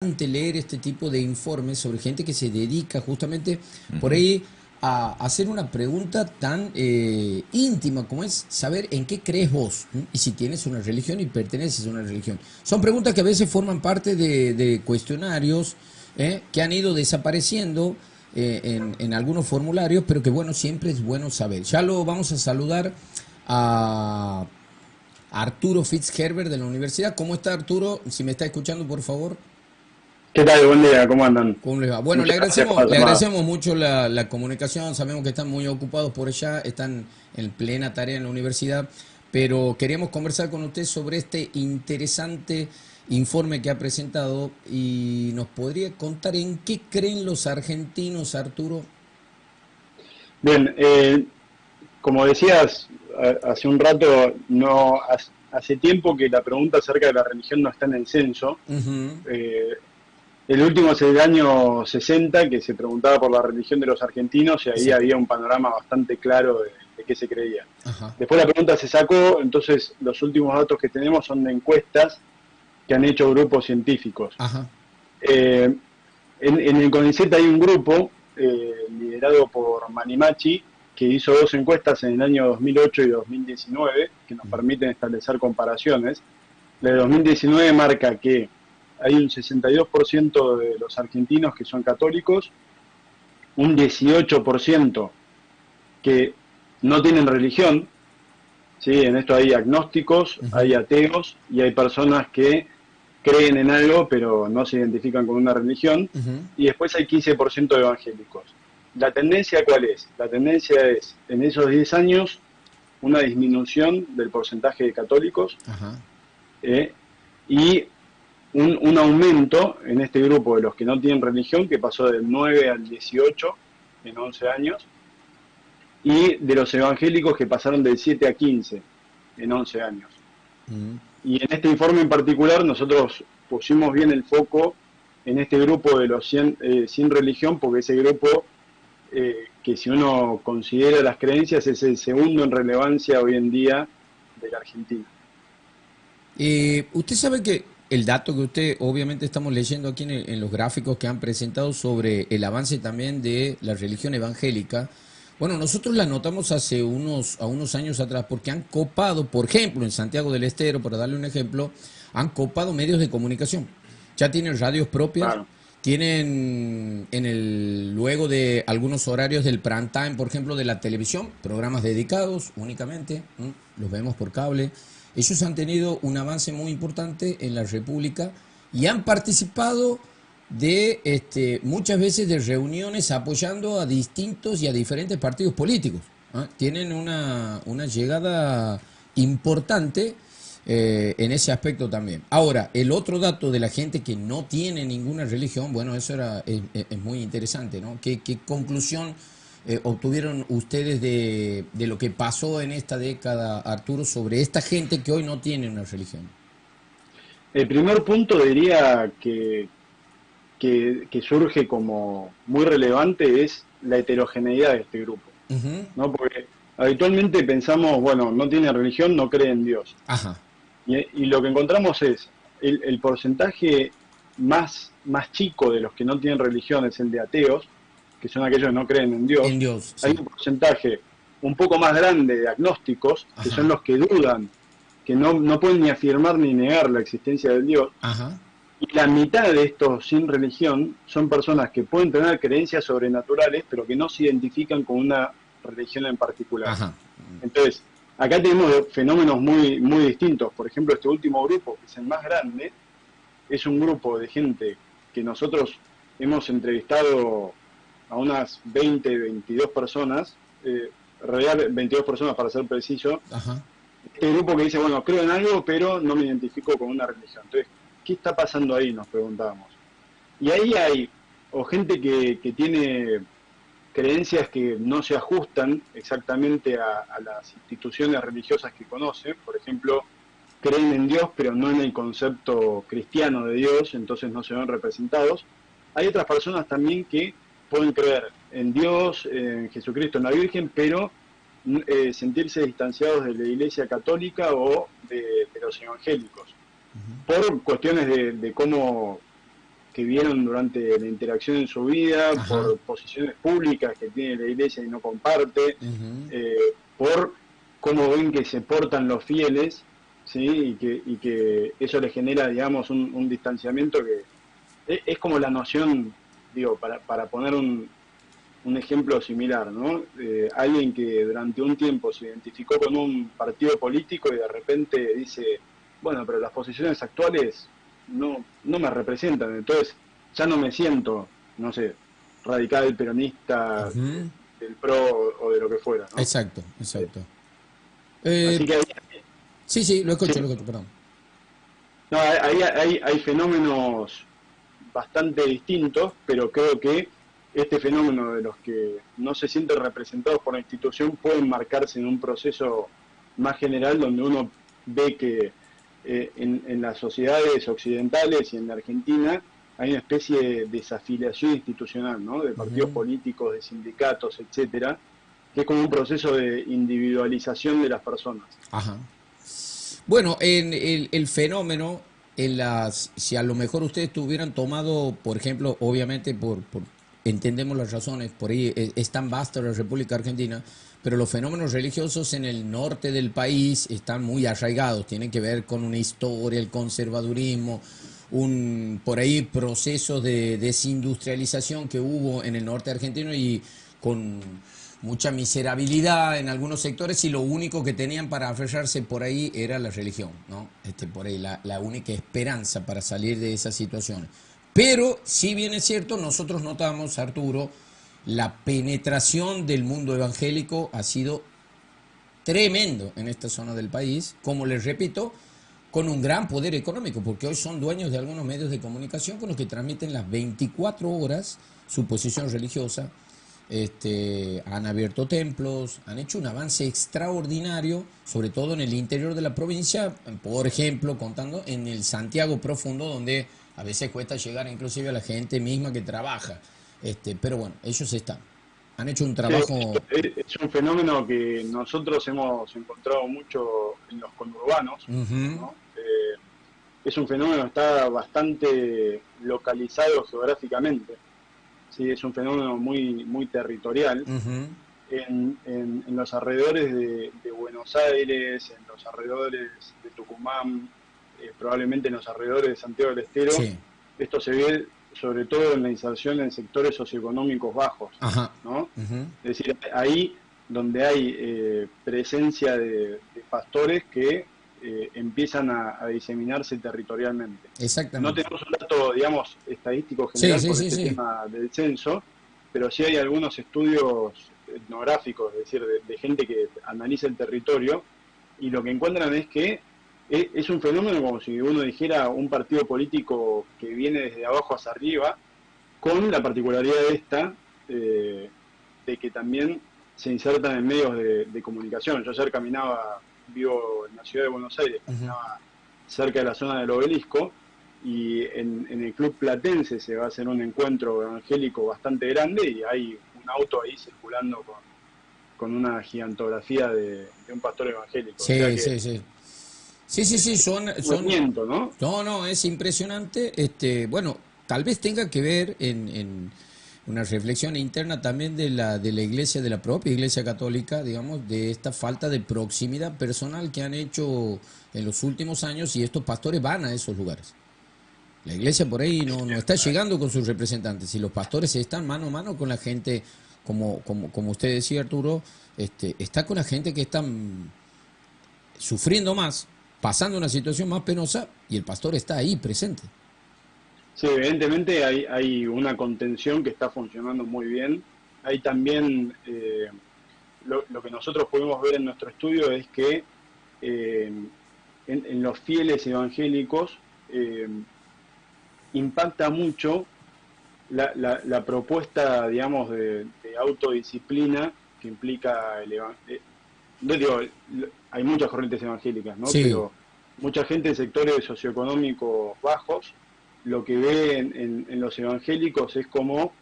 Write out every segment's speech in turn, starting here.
leer este tipo de informes sobre gente que se dedica justamente por ahí a hacer una pregunta tan íntima como es saber en qué crees vos, ¿m? Y si tienes una religión y perteneces a una religión. Son preguntas que a veces forman parte de cuestionarios que han ido desapareciendo en algunos formularios, pero que bueno, siempre es bueno saber. Ya lo vamos a saludar a Arturo Fitzherbert de la universidad. ¿Cómo está Arturo? Si me está escuchando, por favor. ¿Qué tal? Buen día, ¿cómo andan? ¿Cómo les va? Bueno, Muchas gracias por la le llamada. agradecemos mucho la comunicación, sabemos que están muy ocupados por allá, están en plena tarea en la universidad, pero queríamos conversar con usted sobre este interesante informe que ha presentado y nos podría contar en qué creen los argentinos, Arturo. Bien, como decías hace un rato, no hace tiempo que la pregunta acerca de la religión no está en el censo. Ujú. Eh, el último es el año 60, que se preguntaba por la religión de los argentinos y ahí Sí, había un panorama bastante claro de qué se creía. ajá, Después la pregunta se sacó, entonces los últimos datos que tenemos son de encuestas que han hecho grupos científicos. ajá. Eh, en el CONICET hay un grupo liderado por Manimachi que hizo dos encuestas en el año 2008 y 2019 que nos permiten establecer comparaciones. La de 2019 marca que hay un 62% de los argentinos que son católicos, un 18% que no tienen religión, ¿sí? En esto hay agnósticos, hay Ujú. ateos y hay personas que creen en algo pero no se identifican con una religión, Ujú. y después hay 15% de evangélicos. ¿La tendencia cuál es? La tendencia es, en esos 10 años, una disminución del porcentaje de católicos Ajá. eh, y un aumento en este grupo de los que no tienen religión, que pasó del 9 al 18 en 11 años, y de los evangélicos que pasaron del 7 a 15 en 11 años. Mm. Y en este informe en particular nosotros pusimos bien el foco en este grupo de los sin religión, porque ese grupo, que si uno considera las creencias, es el segundo en relevancia hoy en día de la Argentina. Usted sabe que el dato que usted, obviamente estamos leyendo aquí en los gráficos que han presentado sobre el avance también de la religión evangélica, bueno, nosotros la notamos hace unos años atrás porque han copado, por ejemplo, en Santiago del Estero, para darle un ejemplo, han copado medios de comunicación. Ya tienen radios propias, Claro. tienen luego de algunos horarios del prime time, por ejemplo, de la televisión, programas dedicados únicamente, ¿m? Los vemos por cable. Ellos han tenido un avance muy importante en la República y han participado de muchas veces de reuniones apoyando a distintos y a diferentes partidos políticos. ¿Ah? Tienen una llegada importante en ese aspecto también. Ahora, el otro dato de la gente que no tiene ninguna religión, bueno, eso es muy interesante, ¿no? ¿Qué conclusión obtuvieron ustedes de lo que pasó en esta década, Arturo, sobre esta gente que hoy no tiene una religión? El primer punto diría que surge como muy relevante es la heterogeneidad de este grupo, Ujú. ¿no? Porque habitualmente pensamos, bueno, no tiene religión, no cree en Dios. Ajá, Y lo que encontramos es el porcentaje más chico de los que no tienen religión es el de ateos, que son aquellos que no creen en en Dios. Dios, Hay sí. un porcentaje un poco más grande de agnósticos, que son Ajá, los que dudan, que no pueden ni afirmar ni negar la existencia de Dios. ajá, Y la mitad de estos sin religión son personas que pueden tener creencias sobrenaturales, pero que no se identifican con una religión en particular. ajá. Entonces, acá tenemos fenómenos muy distintos. Por ejemplo, este último grupo, que es el más grande, es un grupo de gente que nosotros hemos entrevistado a unas 20, 22 personas, en realidad 22 personas para ser preciso. Ajá. Este grupo que dice, bueno, creo en algo, pero no me identifico con una religión. Entonces, ¿qué está pasando ahí? Nos preguntábamos. Y ahí hay o gente que tiene creencias que no se ajustan exactamente a las instituciones religiosas que conocen. Por ejemplo, creen en Dios, pero no en el concepto cristiano de Dios, entonces no se ven representados. Hay otras personas también que pueden creer en Dios, en Jesucristo, en la Virgen, pero sentirse distanciados de la Iglesia Católica o de los evangélicos, por cuestiones de cómo que vieron durante la interacción en su vida, Ajá. por posiciones públicas que tiene la iglesia y no comparte, por cómo ven que se portan los fieles, ¿sí? Y que eso le genera, digamos, un distanciamiento que es como la noción, digo, para poner un ejemplo similar, ¿no? Alguien que durante un tiempo se identificó con un partido político y de repente dice, bueno, pero las posiciones actuales no me representan, entonces ya no me siento, no sé, radical, peronista, Ujú. del PRO o de lo que fuera, ¿no? Exacto, Eh, exacto. así Eh, que sí, sí, sí, lo escucho, perdón. no, hay fenómenos bastante distintos, pero creo que este fenómeno de los que no se sienten representados por la institución pueden marcarse en un proceso más general donde uno ve que en las sociedades occidentales y en la Argentina hay una especie de desafiliación institucional, ¿no? De partidos Ujú. políticos, de sindicatos, etcétera, que es como un proceso de individualización de las personas. Ajá. Bueno, en el fenómeno, si a lo mejor ustedes tuvieran tomado, por ejemplo, obviamente entendemos las razones, por ahí es tan vasta la República Argentina, pero los fenómenos religiosos en el norte del país están muy arraigados, tienen que ver con una historia, el conservadurismo, por ahí procesos de desindustrialización que hubo en el norte argentino y con mucha miserabilidad en algunos sectores y lo único que tenían para aferrarse por ahí era la religión, ¿no? Por ahí la única esperanza para salir de esas situaciones. Pero, si bien es cierto, nosotros notamos, Arturo, la penetración del mundo evangélico ha sido tremendo en esta zona del país, como les repito, con un gran poder económico, porque hoy son dueños de algunos medios de comunicación con los que transmiten las 24 horas su posición religiosa. Han abierto templos, han hecho un avance extraordinario, sobre todo en el interior de la provincia, por ejemplo, contando en el Santiago profundo, donde a veces cuesta llegar inclusive a la gente misma que trabaja. Pero bueno, ellos han hecho un Sí, trabajo. es un fenómeno que nosotros hemos encontrado mucho en los conurbanos, Ujú, ¿no? Es un fenómeno que está bastante localizado geográficamente, ¿sí? Es un fenómeno muy territorial. ujú, En los alrededores de Buenos Aires, en los alrededores de Tucumán, probablemente en los alrededores de Santiago del Estero, sí, esto se ve sobre todo en la inserción en sectores socioeconómicos bajos, ajá, ¿no? ujú, Es decir, ahí donde hay presencia de pastores que empiezan a diseminarse territorialmente. No exactamente. tenemos un dato, digamos, estadístico Sí, general sí, por sí, este sí. tema del censo, pero sí hay algunos estudios etnográficos, es decir, de gente que analiza el territorio, y lo que encuentran es que es un fenómeno como si uno dijera un partido político que viene desde abajo hacia arriba, con la particularidad de esta, de que también se insertan en medios de comunicación. Yo ayer caminaba, vivo en la ciudad de Buenos Aires, Ujú. caminaba cerca de la zona del obelisco, y en el club platense se va a hacer un encuentro evangélico bastante grande y hay un auto ahí circulando con una gigantografía de un pastor evangélico. O sea Sí, que sí, sí. Sí, sí, sí, un movimiento, ¿no? no, no, es impresionante. Bueno, tal vez tenga que ver en una reflexión interna también de la iglesia, de la propia iglesia católica, digamos, de esta falta de proximidad personal que han hecho en los últimos años y estos pastores van a esos lugares. La iglesia por ahí no está llegando con sus representantes y los pastores están mano a mano con la gente, como usted decía, Arturo, está con la gente que está sufriendo más, pasando una situación más penosa y el pastor está ahí presente. Sí, evidentemente hay una contención que está funcionando muy bien. Hay también, lo que nosotros pudimos ver en nuestro estudio es que eh, en los fieles evangélicos impacta mucho la propuesta, digamos, de autodisciplina que implica no digo, hay muchas corrientes evangélicas, ¿no? Sí, Pero mucha gente en sectores socioeconómicos bajos lo que ve en los evangélicos es como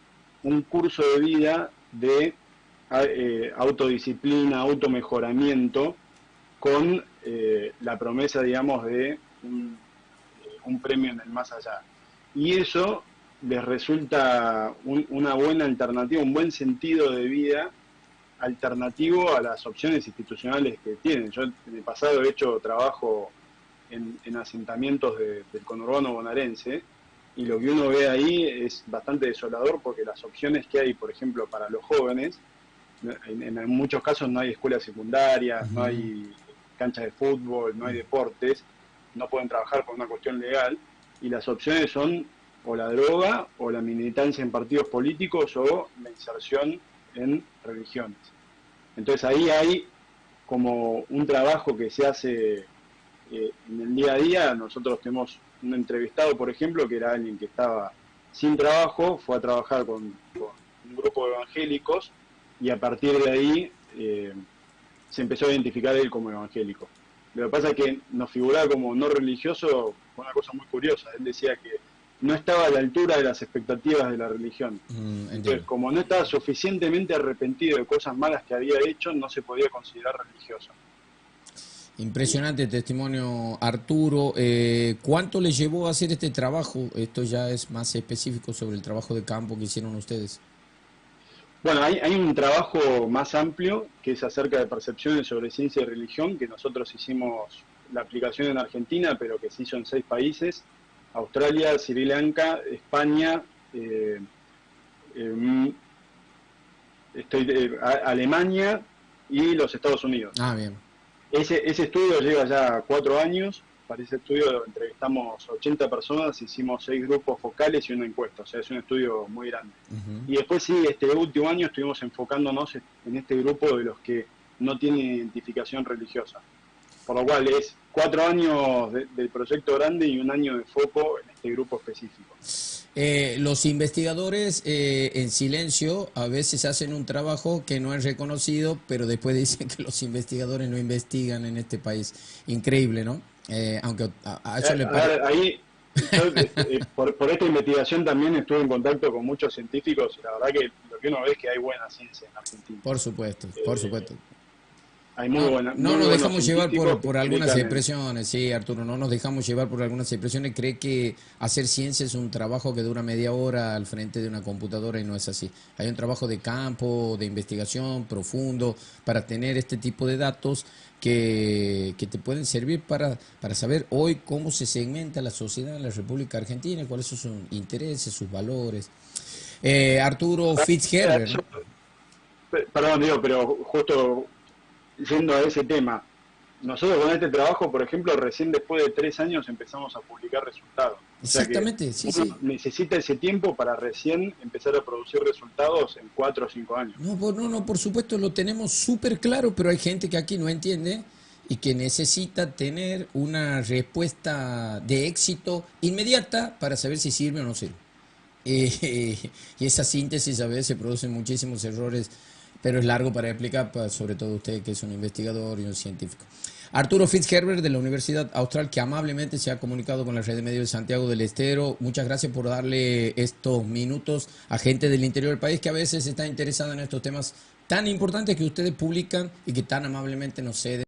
un curso de vida de autodisciplina, automejoramiento, con la promesa, digamos, de un premio en el más allá. Y eso les resulta una buena alternativa, un buen sentido de vida alternativo a las opciones institucionales que tienen. Yo en el pasado he hecho trabajo en asentamientos del conurbano bonaerense, y lo que uno ve ahí es bastante desolador, porque las opciones que hay, por ejemplo, para los jóvenes, en muchos casos no hay escuelas secundarias, no hay canchas de fútbol, no hay deportes, no pueden trabajar por una cuestión legal, y las opciones son o la droga, o la militancia en partidos políticos, o la inserción en religiones. Entonces ahí hay como un trabajo que se hace en el día a día. Nosotros tenemos un entrevistado, por ejemplo, que era alguien que estaba sin trabajo, fue a trabajar con un grupo de evangélicos, y a partir de ahí se empezó a identificar él como evangélico. Lo que pasa es que nos figuraba como no religioso, fue una cosa muy curiosa. Él decía que no estaba a la altura de las expectativas de la religión. Entonces, como no estaba suficientemente arrepentido de cosas malas que había hecho, no se podía considerar religioso. Impresionante testimonio, Arturo. ¿Cuánto le llevó a hacer este trabajo? Esto ya es más específico sobre el trabajo de campo que hicieron ustedes. Bueno, hay un trabajo más amplio que es acerca de percepciones sobre ciencia y religión, que nosotros hicimos la aplicación en Argentina, pero que se hizo en 6 países: Australia, Sri Lanka, España, Alemania y los Estados Unidos. Ah, bien. Ese estudio lleva ya 4 años. Para ese estudio entrevistamos 80 personas, hicimos 6 grupos focales y una encuesta. O sea, es un estudio muy grande. Y después sí, este último año estuvimos enfocándonos en este grupo de los que no tienen identificación religiosa. Por lo cual es 4 años del proyecto grande y 1 año de foco en este grupo específico. Los investigadores en silencio a veces hacen un trabajo que no es reconocido, pero después dicen que los investigadores no investigan en este país. Increíble, ¿no? Aunque a eso le parece... Ahí, yo, por esta investigación también estuve en contacto con muchos científicos, y la verdad que lo que uno ve es que hay buena ciencia en Argentina. Por supuesto, por supuesto. Hay muy buena, no nos dejamos llevar por algunas expresiones, sí, Arturo, no nos dejamos llevar por algunas expresiones. Cree que hacer ciencia es un trabajo que dura media hora al frente de una computadora, y no es así. Hay un trabajo de campo, de investigación profundo, para tener este tipo de datos que te pueden servir para saber hoy cómo se segmenta la sociedad en la República Argentina, cuáles son sus intereses, sus valores. Arturo Fitzgerald, ¿no? Perdón, digo, pero justo yendo a ese tema, nosotros con este trabajo, por ejemplo, recién después de 3 años empezamos a publicar resultados. Exactamente, o sea que uno necesita ese tiempo para recién empezar a producir resultados en 4 o 5 años. No, por supuesto lo tenemos súper claro, pero hay gente que aquí no entiende y que necesita tener una respuesta de éxito inmediata para saber si sirve o no sirve. Y esa síntesis a veces produce muchísimos errores, pero es largo para explicar, sobre todo usted que es un investigador y un científico. Arturo Fitzgerald, de la Universidad Austral, que amablemente se ha comunicado con la Red de Medios de Santiago del Estero. Muchas gracias por darle estos minutos a gente del interior del país que a veces está interesada en estos temas tan importantes que ustedes publican y que tan amablemente nos ceden.